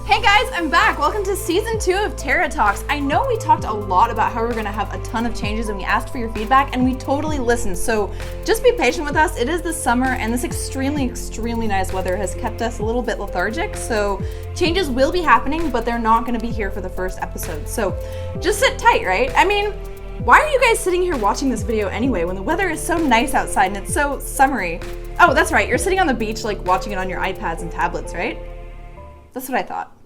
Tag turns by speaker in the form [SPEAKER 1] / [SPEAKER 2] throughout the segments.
[SPEAKER 1] Hey guys, I'm back. Welcome to season 2 of Tara Talks. I know we talked a lot about how we're gonna have a ton of changes and we asked for your feedback and we totally listened. So just be patient with us. It is the summer and this extremely nice weather has kept us a little bit lethargic. So changes will be happening, but they're not gonna be here for the first episode. So just sit tight, right? I mean, why are you guys sitting here watching this video anyway when the weather is so nice outside and it's so summery? Oh, that's right. You're sitting on the beach like watching it on your iPads and tablets, right? That's what I thought.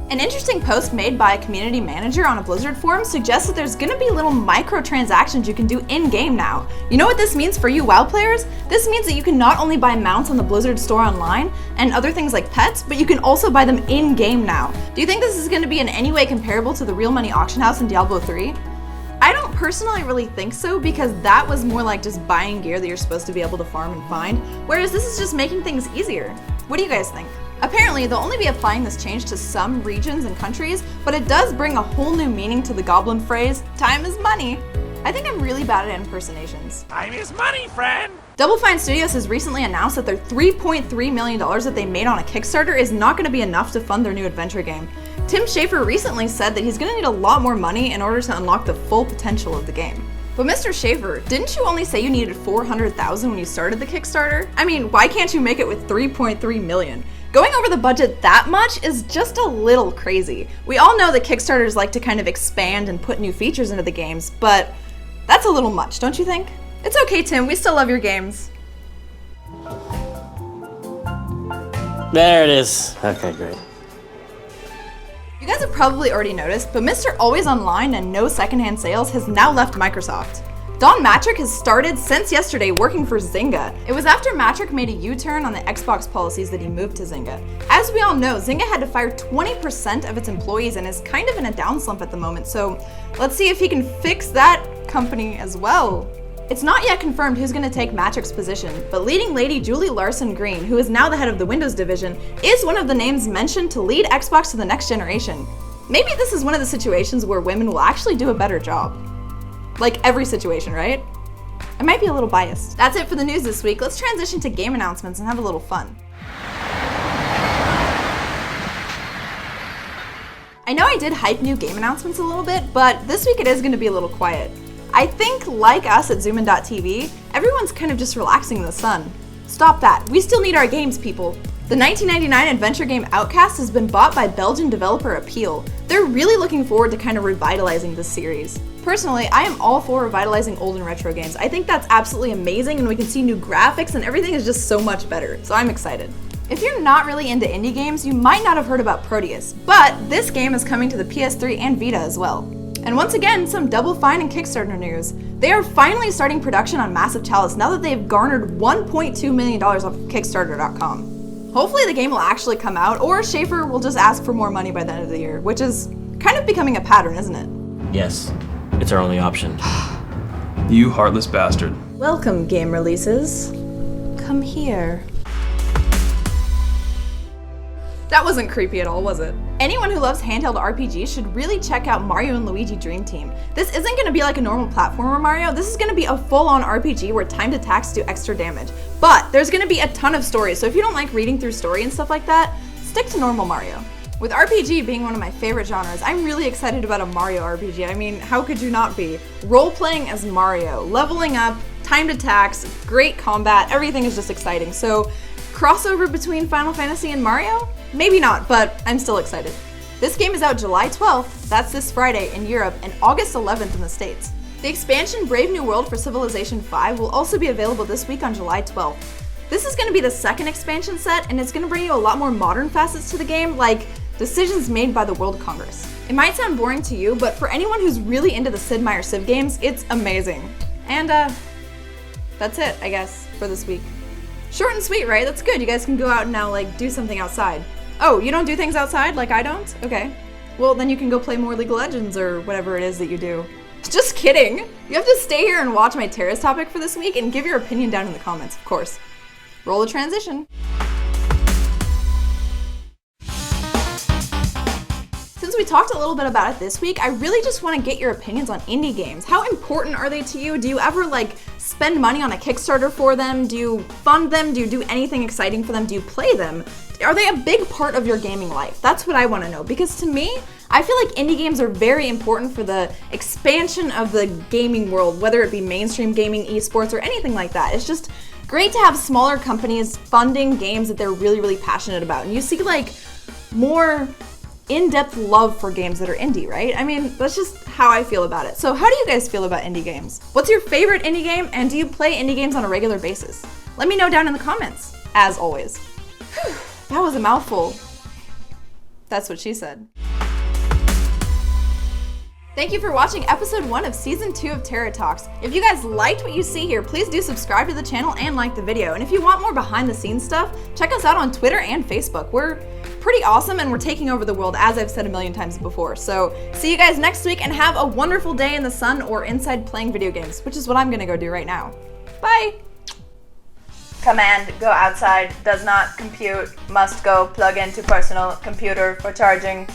[SPEAKER 1] An interesting post made by a community manager on a Blizzard forum suggests that there's gonna be little microtransactions you can do in-game now. You know what this means for you WoW players? This means that you can not only buy mounts on the Blizzard store online and other things like pets, but you can also buy them in-game now. Do you think this is gonna be in any way comparable to the real money auction house in Diablo 3? I don't personally really think so, because that was more like just buying gear that you're supposed to be able to farm and find, whereas this is just making things easier. What do you guys think? Apparently, they'll only be applying this change to some regions and countries, but it does bring a whole new meaning to the goblin phrase, time is money. I think I'm really bad at impersonations.
[SPEAKER 2] Time is money, friend!
[SPEAKER 1] Double Fine Studios has recently announced that their $3.3 million that they made on a Kickstarter is not going to be enough to fund their new adventure game. Tim Schafer recently said that he's going to need a lot more money in order to unlock the full potential of the game. But Mr. Schafer, didn't you only say you needed $400,000 when you started the Kickstarter? I mean, why can't you make it with $3.3 million? Going over the budget that much is just a little crazy. We all know that Kickstarters like to kind of expand and put new features into the games, but that's a little much, don't you think? It's okay, Tim, we still love your games.
[SPEAKER 3] There it is. Okay, great.
[SPEAKER 1] You guys have probably already noticed, but Mr. Always Online and no secondhand sales has now left Microsoft. Don Mattrick has started since yesterday working for Zynga. It was after Mattrick made a U-turn on the Xbox policies that he moved to Zynga. As we all know, Zynga had to fire 20% of its employees and is kind of in a down slump at the moment, so let's see if he can fix that company as well. It's not yet confirmed who's going to take Mattrick's position, but leading lady Julie Larson Green, who is now the head of the Windows division, is one of the names mentioned to lead Xbox to the next generation. Maybe this is one of the situations where women will actually do a better job. Like every situation, right? I might be a little biased. That's it for the news this week. Let's transition to game announcements and have a little fun. I know I did hype new game announcements a little bit, but this week it is going to be a little quiet. I think, like us at Zoomin.tv, everyone's kind of just relaxing in the sun. Stop that. We still need our games, people. The 1999 adventure game Outcast has been bought by Belgian developer Appeal. They're really looking forward to kind of revitalizing this series. Personally, I am all for revitalizing old and retro games. I think that's absolutely amazing and we can see new graphics and everything is just so much better, so I'm excited. If you're not really into indie games, you might not have heard about Proteus, but this game is coming to the PS3 and Vita as well. And once again, some Double Fine and Kickstarter news. They are finally starting production on Massive Chalice now that they've garnered $1.2 million off of Kickstarter.com. Hopefully the game will actually come out, or Schafer will just ask for more money by the end of the year, which is kind of becoming a pattern, isn't it?
[SPEAKER 3] Yes, it's our only option.
[SPEAKER 4] You heartless bastard.
[SPEAKER 1] Welcome, game releases. Come here. That wasn't creepy at all, was it? Anyone who loves handheld RPGs should really check out Mario & Luigi Dream Team. This isn't going to be like a normal platformer Mario, this is going to be a full-on RPG where timed attacks do extra damage. But there's going to be a ton of stories, so if you don't like reading through story and stuff like that, stick to normal Mario. With RPG being one of my favorite genres, I'm really excited about a Mario RPG. I mean, how could you not be? Role-playing as Mario, leveling up, timed attacks, great combat, everything is just exciting. So, crossover between Final Fantasy and Mario? Maybe not, but I'm still excited. This game is out July 12th, that's this Friday in Europe, and August 11th in the States. The expansion Brave New World for Civilization V will also be available this week on July 12th. This is going to be the second expansion set, and it's going to bring you a lot more modern facets to the game, like decisions made by the World Congress. It might sound boring to you, but for anyone who's really into the Sid Meier Civ games, it's amazing. And that's it, I guess, for this week. Short and sweet, right? That's good. You guys can go out and now, like, do something outside. Oh, you don't do things outside like I don't? Okay. Well, then you can go play more League of Legends or whatever it is that you do. Just kidding! You have to stay here and watch my Terrace topic for this week and give your opinion down in the comments, of course. Roll the transition. Since we talked a little bit about it this week, I really just want to get your opinions on indie games. How important are they to you? Do you ever spend money on a Kickstarter for them? Do you fund them? Do you do anything exciting for them? Do you play them? Are they a big part of your gaming life? That's what I want to know, because to me, I feel like indie games are very important for the expansion of the gaming world, whether it be mainstream gaming, esports, or anything like that. It's just great to have smaller companies funding games that they're really, really passionate about. And you see more in-depth love for games that are indie, right? I mean, that's just how I feel about it. So how do you guys feel about indie games? What's your favorite indie game, and do you play indie games on a regular basis? Let me know down in the comments, as always. Whew, that was a mouthful. That's what she said. Thank you for watching episode 1 of season 2 of Tara Talks. If you guys liked what you see here, please do subscribe to the channel and like the video. And if you want more behind the scenes stuff, check us out on Twitter and Facebook. We're pretty awesome and we're taking over the world, as I've said a million times before. So see you guys next week and have a wonderful day in the sun or inside playing video games, which is what I'm gonna go do right now. Bye. Command, go outside, does not compute, must go plug into personal computer for charging.